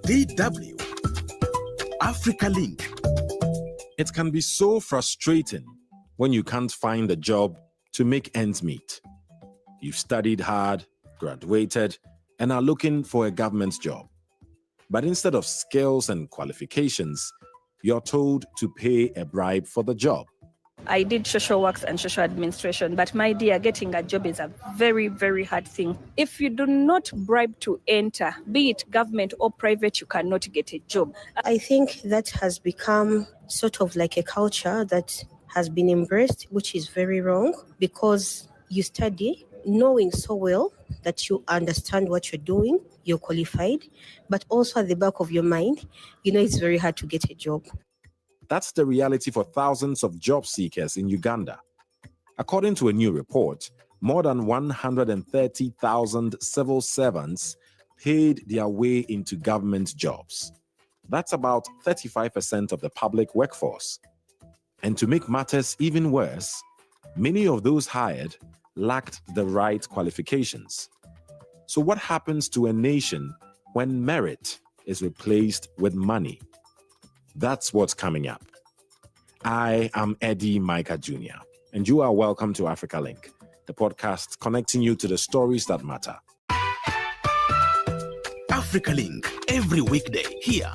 DW Africa Link. It can be so frustrating when you can't find a job to make ends meet. You've studied hard, graduated, and are looking for a government job. But instead of skills and qualifications, you're told to pay a bribe for the job. I did social works and social administration, but my dear, getting a job is a very, very hard thing. If you do not bribe to enter, be it government or private, you cannot get a job. I think that has become sort of like a culture that has been embraced, which is very wrong, because you study knowing so well that you understand what you're doing, you're qualified, but also at the back of your mind, you know it's very hard to get a job. That's the reality for thousands of job seekers in Uganda. According to a new report, more than 130,000 civil servants paid their way into government jobs. That's about 35% of the public workforce. And to make matters even worse, many of those hired lacked the right qualifications. So what happens to a nation when merit is replaced with money? That's what's coming up. I am Eddie Micah Jr., and you are welcome to Africa Link, the podcast connecting you to the stories that matter. Africa Link, every weekday here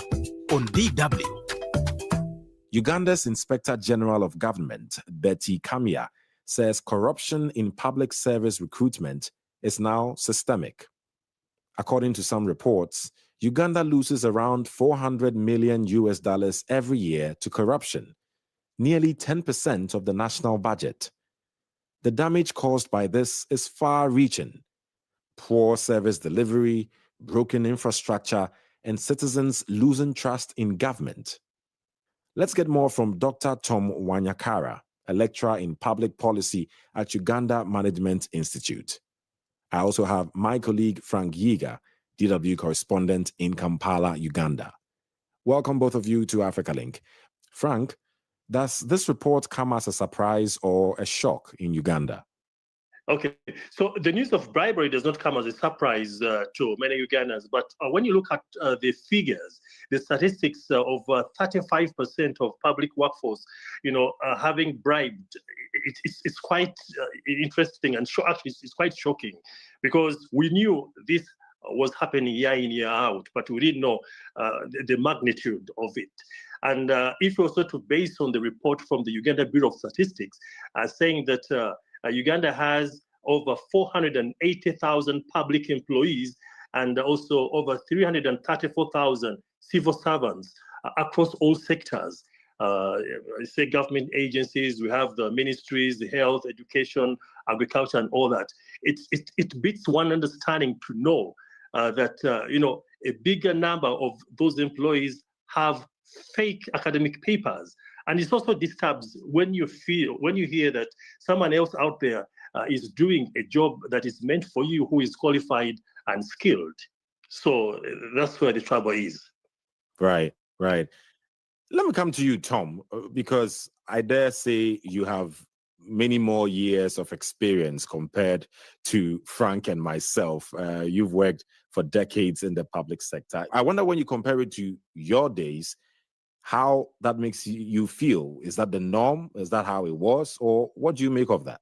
on DW. Uganda's Inspector General of Government, Betty Kamya, says corruption in public service recruitment is now systemic. According to some reports, Uganda loses around $400 million every year to corruption, nearly 10% of the national budget. The damage caused by this is far-reaching. Poor service delivery, broken infrastructure, and citizens losing trust in government. Let's get more from Dr. Tom Wanyakara, a lecturer in public policy at Uganda Management Institute. I also have my colleague Frank Yiga, DW correspondent in Kampala, Uganda. Welcome both of you to Africa Link. Frank, does this report come as a surprise or a shock in Uganda? Okay, so the news of bribery does not come as a surprise to many Ugandans, but when you look at the figures, the statistics of 35% of public workforce, having bribed, it's quite interesting and actually it's quite shocking, because we knew this was happening year in, year out, but we didn't know the magnitude of it. And if we also to base on the report from the Uganda Bureau of Statistics, saying that Uganda has over 480,000 public employees and also over 334,000 civil servants across all sectors. Say government agencies, we have the ministries, the health, education, agriculture, and all that. It beats one understanding to know that a bigger number of those employees have fake academic papers. And it also disturbs when you hear that someone else out there is doing a job that is meant for you, who is qualified and skilled. So that's where the trouble is. Right. Let me come to you, Tom, because I dare say you have many more years of experience compared to Frank and myself. You've worked for decades in the public sector. I wonder, when you compare it to your days, how that makes you feel. Is that the norm? Is that how it was? Or what do you make of that?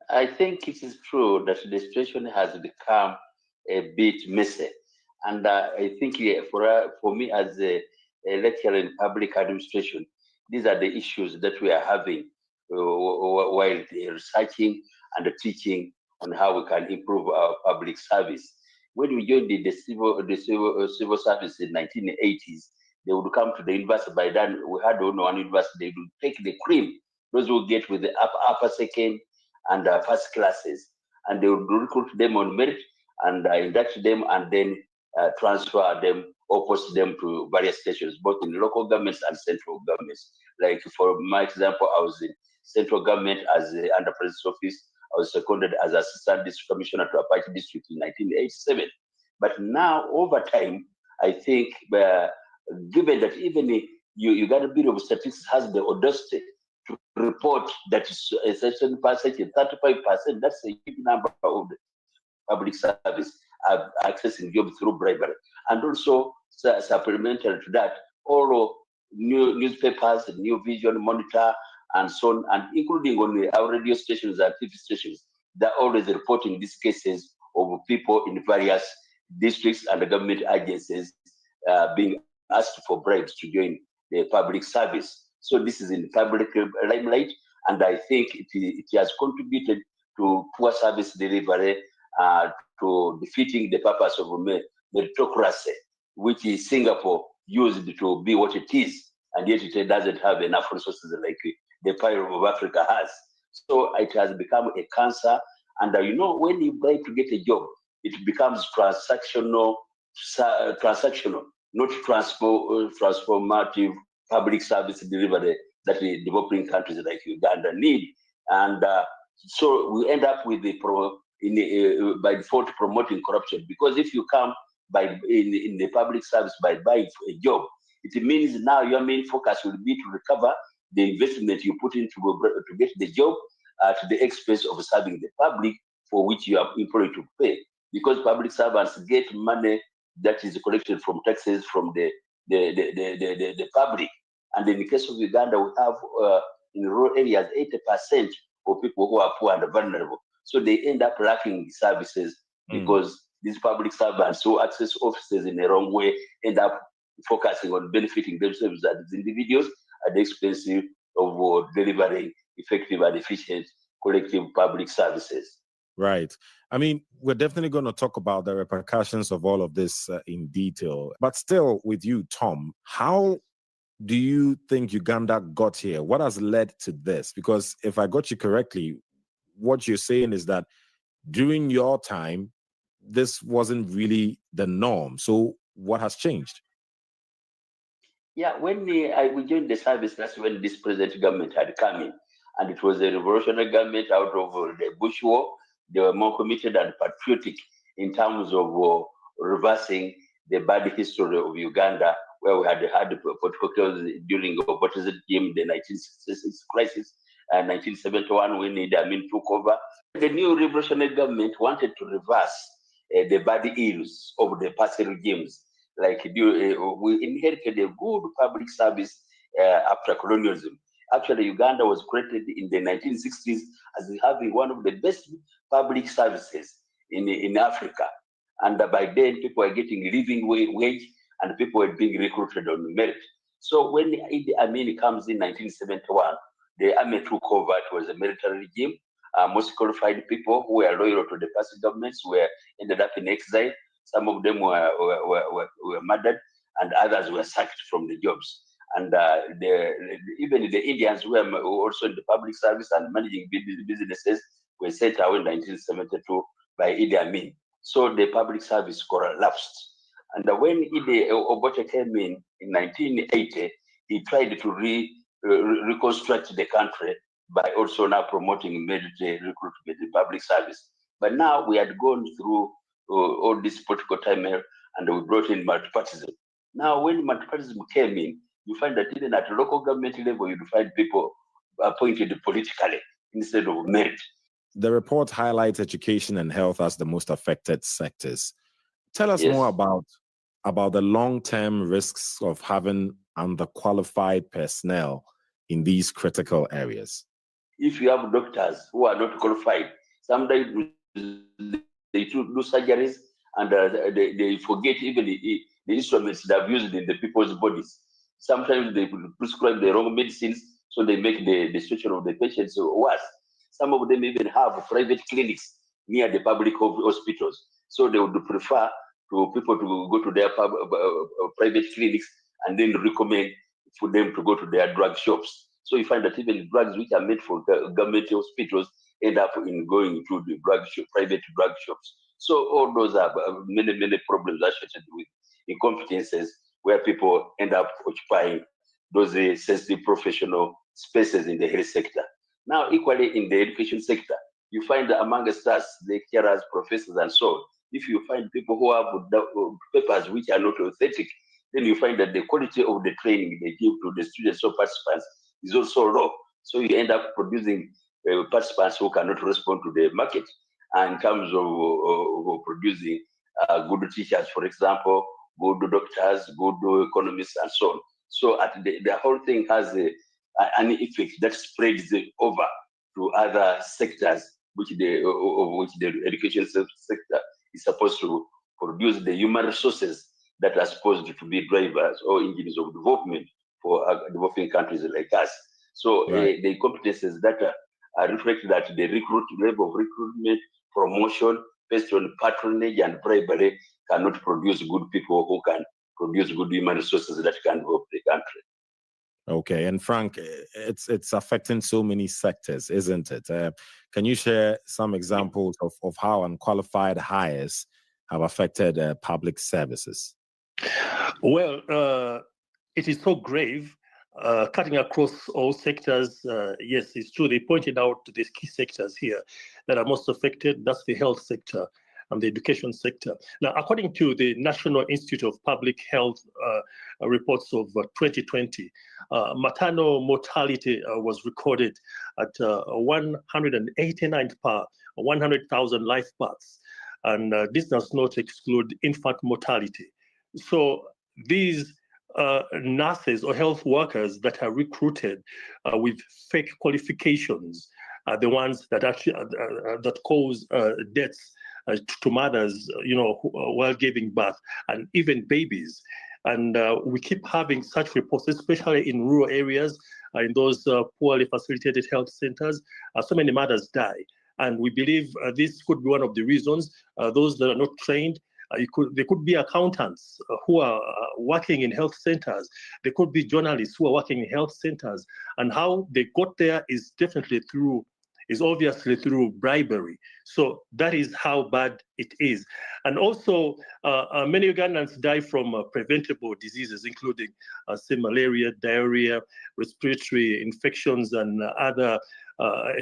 I think it is true that the situation has become a bit messy. And I think for me as a lecturer in public administration, these are the issues that we are having while researching and teaching on how we can improve our public service. When we joined the civil service in 1980s, they would come to the university. By then, we had only one university. They would take the cream, those who get with the upper second and first classes, and they would recruit them on merit and induct them, and then transfer them or post them to various stations, both in local governments and central governments. Like for my example, I was in central government as under President's office. I was seconded as Assistant District Commissioner to Apache District in 1987. But now, over time, I think given that even Uganda Bureau of Statistics has the audacity to report that a certain percentage, 35%, that's a huge number of the public service accessing jobs through bribery. And also supplementary to that, all new newspapers, New Vision, Monitor, and so on, and including on our radio stations and TV stations, they're always reporting these cases of people in various districts and government agencies being asked for bribes to join the public service. So this is in public limelight, and I think it has contributed to poor service delivery, to defeating the purpose of meritocracy, which is Singapore used to be what it is, and yet it doesn't have enough resources like the Pearl of Africa has. So it has become a cancer. And you know, when you bribe to get a job, it becomes transactional, not transformative public service delivery that the developing countries like Uganda need. And so we end up with by default promoting corruption, because if you come in the public service by buying a job, it means now your main focus will be to recover the investment you put in to get the job at the expense of serving the public for which you are employed to pay. Because public servants get money that is collected from taxes from the public. And in the case of Uganda, we have in rural areas 80% of people who are poor and vulnerable. So they end up lacking services because these public servants who access offices in the wrong way end up focusing on benefiting themselves as individuals at the expense of delivering effective and efficient collective public services. Right. I mean, we're definitely going to talk about the repercussions of all of this in detail. But still, with you, Tom, how do you think Uganda got here? What has led to this? Because if I got you correctly, what you're saying is that during your time, this wasn't really the norm. So what has changed? Yeah, when we joined the service, that's when this present government had come in. And it was a revolutionary government out of the Bush War. They were more committed and patriotic in terms of reversing the bad history of Uganda, where we had political chaos during the regime, the 1966 crisis, and 1971 when Idi Amin took over. The new revolutionary government wanted to reverse the bad ills of the past regimes. Like we inherited a good public service after colonialism. Actually, Uganda was created in the 1960s as having one of the best public services in Africa. And by then, people were getting living wage and people were being recruited on merit. So when Idi Amin comes in 1971, the army took over. It was a military regime. Most qualified people who were loyal to the past governments ended up in exile. Some of them were murdered, and others were sacked from the jobs. And even the Indians who were also in the public service and managing businesses were sent away in 1972 by Idi Amin. So the public service collapsed. And when Obote came in 1980, he tried to reconstruct the country by also now promoting military recruitment in public service. But now we had gone through all this political turmoil and we brought in multipartyism. Now, when multipartyism came in, you find that even at local government level, you find people appointed politically instead of merit. The report highlights education and health as the most affected sectors. Tell us more about the long-term risks of having underqualified personnel in these critical areas. If you have doctors who are not qualified, sometimes they do surgeries and they forget even the instruments that are used in the people's bodies. Sometimes they prescribe the wrong medicines, so they make the situation of the patients worse. Some of them even have private clinics near the public hospitals. So they would prefer to people to go to their private clinics and then recommend for them to go to their drug shops. So you find that even drugs which are meant for government hospitals end up in going to the private drug shops. So all those are many problems associated with incompetences where people end up occupying those sensitive professional spaces in the health sector. Now, equally in the education sector, you find that amongst us, lecturers, professors, and so on, if you find people who have papers which are not authentic, then you find that the quality of the training they give to the students or participants is also low. So you end up producing participants who cannot respond to the market. And in terms of producing good teachers, for example, good doctors, good economists, and so on. So the whole thing has an effect that spreads over to other sectors, which the education sector is supposed to produce the human resources that are supposed to be drivers or engines of development for developing countries like us. So the competences that reflect that the level of recruitment, promotion based on patronage and bribery cannot produce good people who can produce good human resources that can develop the country. Okay, and Frank, it's affecting so many sectors, isn't it? Can you share some examples of how unqualified hires have affected public services? Well, it is so grave, cutting across all sectors. Yes, it's true. They pointed out the key sectors here that are most affected. That's the health sector and the education sector. Now, according to the National Institute of Public Health reports of 2020, maternal mortality was recorded at 189 per 100,000 life births. And this does not exclude infant mortality. So these nurses or health workers that are recruited with fake qualifications are the ones that actually that cause deaths to mothers, while giving birth, and even babies. And we keep having such reports, especially in rural areas, in those poorly facilitated health centers. So many mothers die. And we believe this could be one of the reasons. Those that are not trained, they could be accountants who are working in health centers. They could be journalists who are working in health centers. And how they got there is obviously through bribery. So that is how bad it is. And also, many Ugandans die from preventable diseases, including say malaria, diarrhea, respiratory infections, and other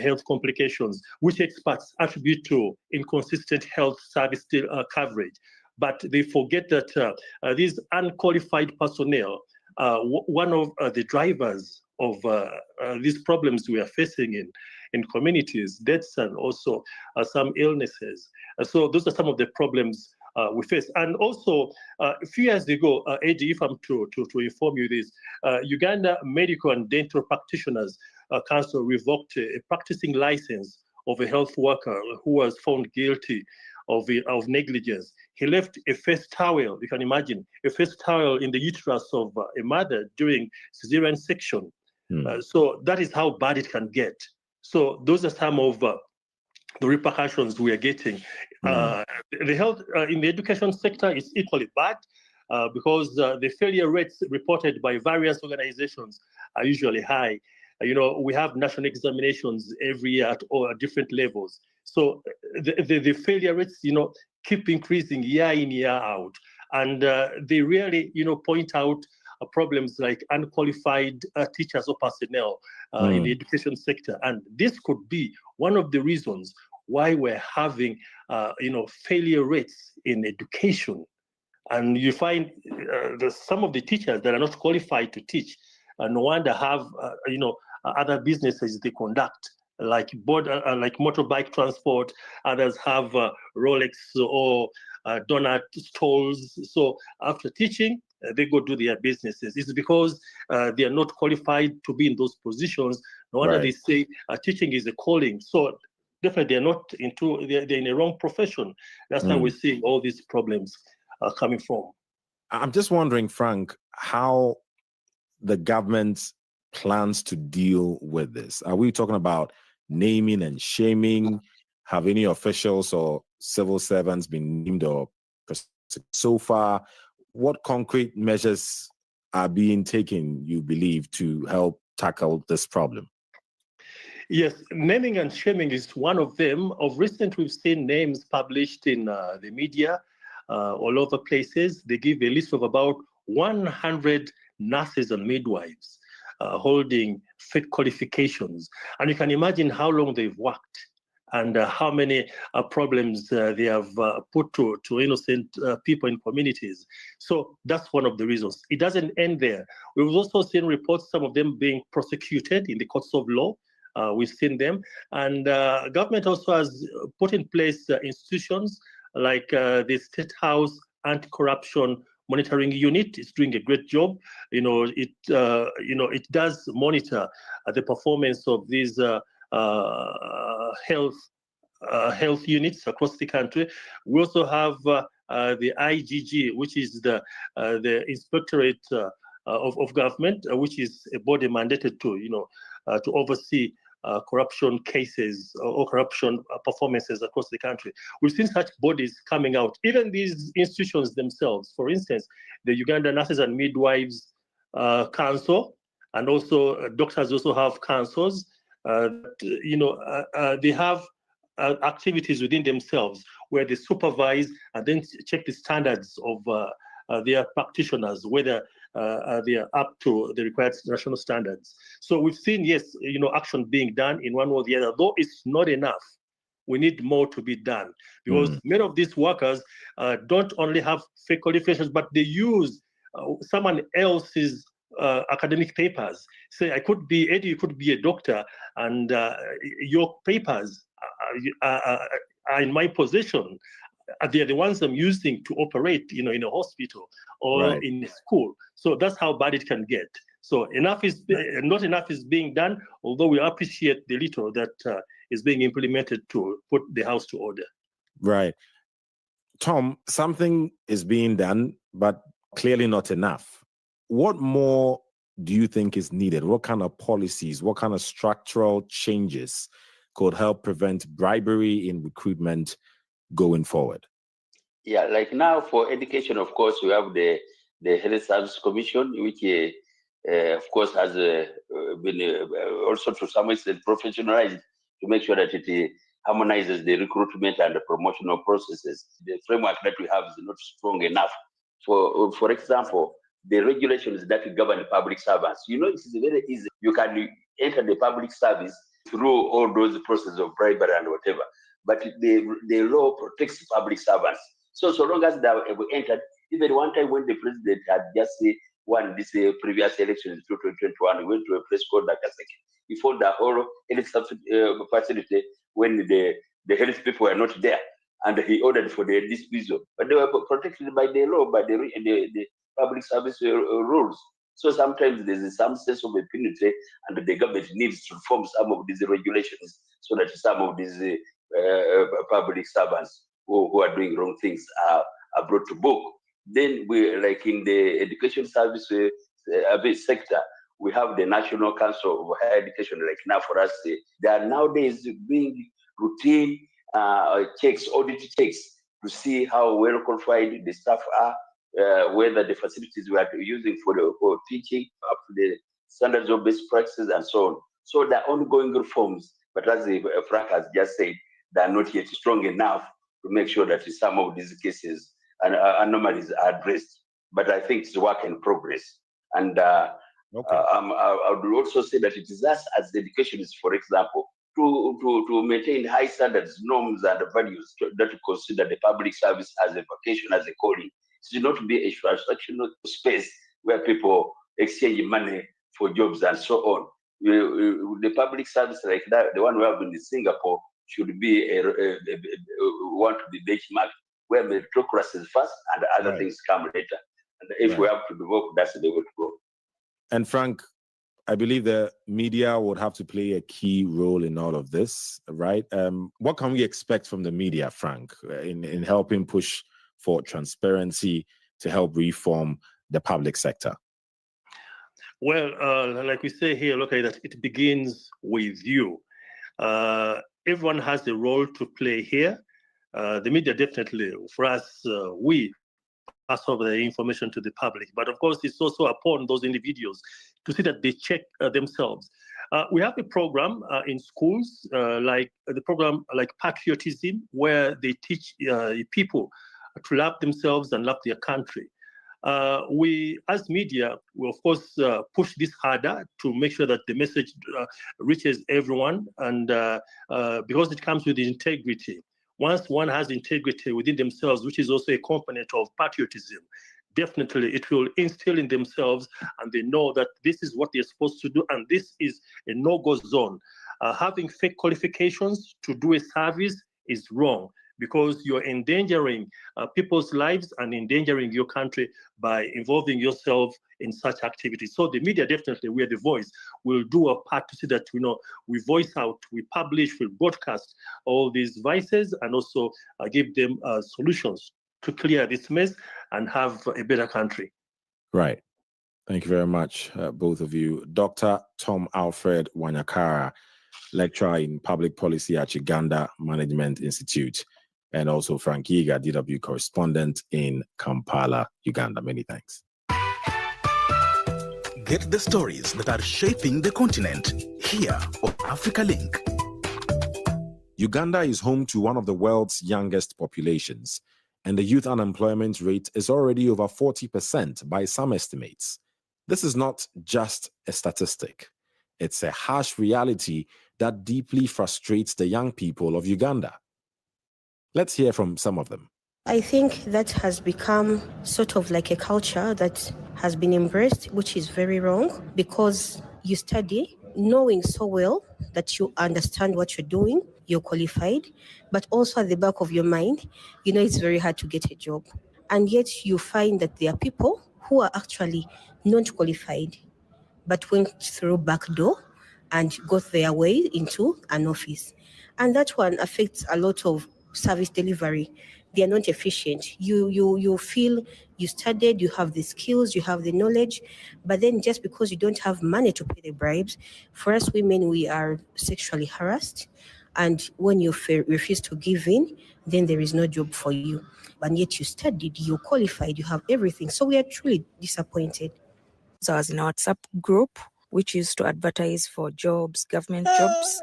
health complications, which experts attribute to inconsistent health service coverage. But they forget that these unqualified personnel, one of the drivers of these problems we are facing in communities, deaths, and also some illnesses. So those are some of the problems we face. And also, a few years ago, AG, if I'm to inform you this, Uganda Medical and Dental Practitioners Council revoked a practicing license of a health worker who was found guilty of negligence. He left a face towel, you can imagine, a face towel in the uterus of a mother during cesarean section. So that is how bad it can get. So those are some of the repercussions we are getting. The health in the education sector is equally bad because the failure rates reported by various organizations are usually high. We have national examinations every year at different levels. So the failure rates, keep increasing year in, year out. And they really, point out problems like unqualified teachers or personnel in the education sector. And this could be one of the reasons why we're having, failure rates in education. And you find some of the teachers that are not qualified to teach, and no wonder have, other businesses they conduct, like motorbike transport. Others have Rolex or donut stalls. So after teaching, they go do their businesses. It's because they are not qualified to be in those positions. No wonder they say teaching is a calling. So definitely they're in a wrong profession. That's how we're seeing all these problems coming from. I'm just wondering, Frank, how the government plans to deal with this. Are we talking about naming and shaming? Have any officials or civil servants been named or so far? What concrete measures are being taken, you believe, to help tackle this problem? Yes, naming and shaming is one of them. Of recent, we've seen names published in the media all over places. They give a list of about 100 nurses and midwives holding fake qualifications. And you can imagine how long they've worked and how many problems they have put to innocent people in communities. So that's one of the reasons. It doesn't end there. We've also seen reports, some of them being prosecuted in the courts of law. We've seen them. And government also has put in place institutions like the State House Anti-Corruption monitoring unit is doing a great job. It does monitor the performance of these health units across the country. We also have the IGG, which is the Inspectorate of Government, which is a body mandated to oversee corruption cases or corruption performances across the country. We've seen such bodies coming out. Even these institutions themselves, for instance, the Uganda Nurses and Midwives Council, and also doctors also have councils. They have activities within themselves where they supervise and then check the standards of their practitioners, whether they are up to the required national standards. So we've seen, yes, action being done in one way or the other, though it's not enough. We need more to be done, because many of these workers don't only have fake qualifications, but they use someone else's academic papers. Say, Eddie, you could be a doctor, and your papers are in my possession. They are the ones I'm using to operate, in a hospital or in a school. So that's how bad it can get. So not enough is being done, although we appreciate the little that is being implemented to put the house to order. Right. Tom, something is being done, but clearly not enough. What more do you think is needed? What kind of policies, what kind of structural changes could help prevent bribery in recruitment going forward? Yeah, like now for education, of course, we have the Health Service Commission, which of course has been also to some extent professionalized to make sure that it harmonizes the recruitment and the promotional processes. The framework that we have is not strong enough. For example, the regulations that govern public servants, it's very easy. You can enter the public service through all those processes of bribery and whatever. But the law protects public servants. So long as they have entered, even one time when the president had just won this previous election in 2021, he went to a place called Nakasaki. He found the whole health facility when the health people were not there, and he ordered for the disposal. But they were protected by the law, by the public service rules. So sometimes there's some sense of impunity, and the government needs to reform some of these regulations so that some of these public servants who are doing wrong things are brought to book. Then we, like in the education service sector, we have the National Council of Higher Education. Like now for us, they are nowadays doing routine checks, audit checks, to see how well qualified the staff are, whether the facilities we are using for teaching up to the standards of best practices and so on. So there are ongoing reforms, but as Frank has just said, they are not yet strong enough to make sure that some of these cases and anomalies are addressed. But I think it's a work in progress. And I would also say that it is us as educationists, for example, to maintain high standards, norms, and values that consider the public service as a vocation, as a calling. It should not be a transactional space where people exchange money for jobs and so on. The public service like that, the one we have in Singapore, should be want to be benchmarked, where meritocracy is first and other things come later. And if we have to develop, that's the way to go. And Frank, I believe the media would have to play a key role in all of this, right? What can we expect from the media, Frank, in helping push for transparency to help reform the public sector? Well, like we say here, look at that, it begins with you. Everyone has a role to play here. The media definitely, for us, we pass over the information to the public. But of course, it's also upon those individuals to see that they check themselves. We have a program in schools, like the program like patriotism, where they teach people to love themselves and love their country. We, as media, we of course push this harder to make sure that the message reaches everyone, and because it comes with integrity. Once one has integrity within themselves, which is also a component of patriotism, definitely it will instill in themselves, and they know that this is what they're supposed to do, and this is a no-go zone. Having fake qualifications to do a service is wrong, because you're endangering people's lives and endangering your country by involving yourself in such activities. So the media, definitely, we are the voice, will do a part to see that we voice out, we publish, we broadcast all these vices, and also give them solutions to clear this mess and have a better country. Right. Thank you very much, both of you. Dr. Tom Alfred Wanyakara, lecturer in public policy at Uganda Management Institute, and also Frank Yiga, DW correspondent in Kampala, Uganda. Many thanks. Get the stories that are shaping the continent here on Africa Link. Uganda is home to one of the world's youngest populations, and the youth unemployment rate is already over 40% by some estimates. This is not just a statistic. It's a harsh reality that deeply frustrates the young people of Uganda. Let's hear from some of them. I think that has become sort of like a culture that has been embraced, which is very wrong, because you study knowing so well that you understand what you're doing, you're qualified, but also at the back of your mind, it's very hard to get a job. And yet you find that there are people who are actually not qualified, but went through back door and got their way into an office. And that one affects a lot of service delivery. They are not efficient. You feel you studied, you have the skills, you have the knowledge, but then just because you don't have money to pay the bribes, for us women, we are sexually harassed. And when you refuse to give in, then there is no job for you. And yet you studied, you're qualified, you have everything. So we are truly disappointed. So I was in a WhatsApp group, which used to advertise for jobs, government jobs.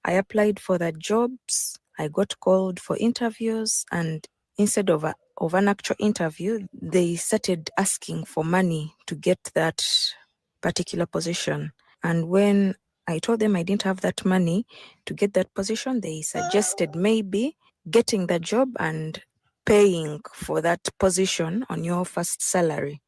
I applied for the jobs. I got called for interviews, and instead of an actual interview, they started asking for money to get that particular position. And when I told them I didn't have that money to get that position, they suggested maybe getting the job and paying for that position on your first salary.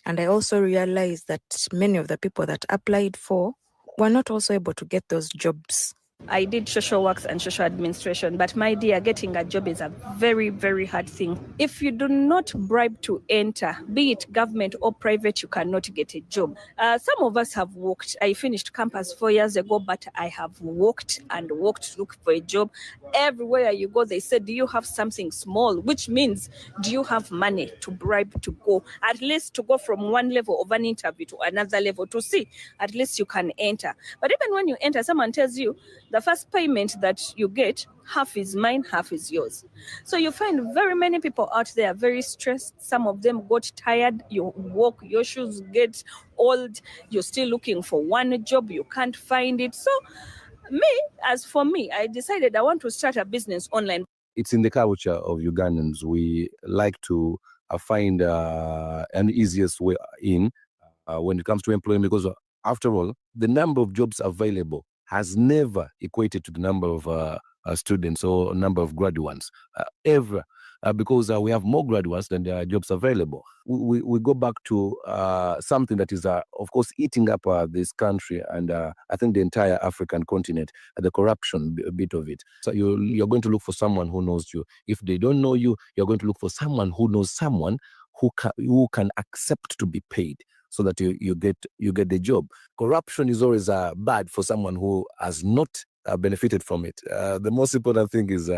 And I also realized that many of the people that applied for were not also able to get those jobs. I did social works and social administration, but my dear, getting a job is a very, very hard thing. If you do not bribe to enter, be it government or private, you cannot get a job. Some of us have worked. I finished campus 4 years ago, but I have walked to look for a job. Everywhere you go, they say, do you have something small? Which means, do you have money to bribe to go? At least to go from one level of an interview to another level to see, at least you can enter. But even when you enter, someone tells you, the first payment that you get, half is mine, half is yours. So you find very many people out there very stressed. Some of them got tired. You walk, your shoes get old. You're still looking for one job. You can't find it. So as for me, I decided I want to start a business online. It's in the culture of Ugandans. We like to find an easiest way in when it comes to employment, because after all, the number of jobs available has never equated to the number of students or number of graduates ever, because we have more graduates than there are jobs available. We go back to something that is, of course, eating up this country and I think the entire African continent, the corruption bit of it. So you're going to look for someone who knows you. If they don't know you, you're going to look for someone who knows someone who can accept to be paid, so that you get the job. Corruption is always bad for someone who has not benefited from it. The most important thing is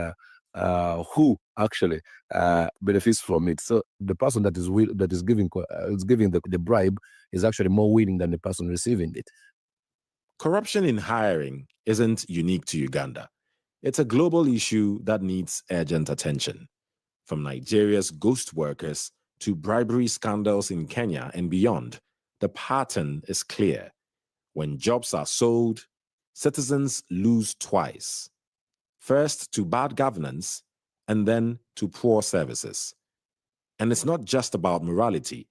who actually benefits from it. So the person that is giving the bribe is actually more willing than the person receiving it. Corruption in hiring isn't unique to Uganda. It's a global issue that needs urgent attention. From Nigeria's ghost workers to bribery scandals in Kenya and beyond, the pattern is clear. When jobs are sold, citizens lose twice. First to bad governance, and then to poor services. And it's not just about morality,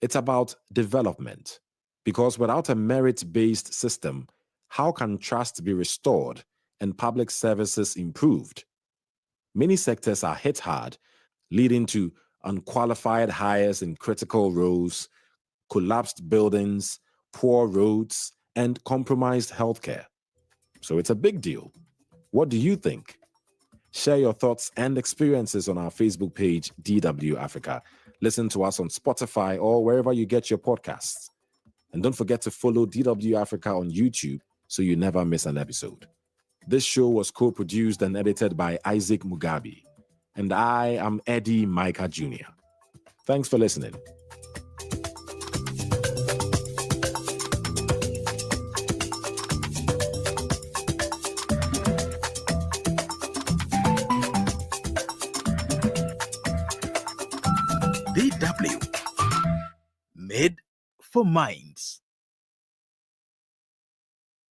it's about development. Because without a merit-based system, how can trust be restored and public services improved? Many sectors are hit hard, leading to unqualified hires in critical roles, collapsed buildings, poor roads, and compromised healthcare. So it's a big deal. What do you think? Share your thoughts and experiences on our Facebook page, DW Africa. Listen to us on Spotify or wherever you get your podcasts. And don't forget to follow DW Africa on YouTube so you never miss an episode. This show was co-produced and edited by Isaac Mugabe. And I am Eddie Micah Jr. Thanks for listening. DW. Made for Mind.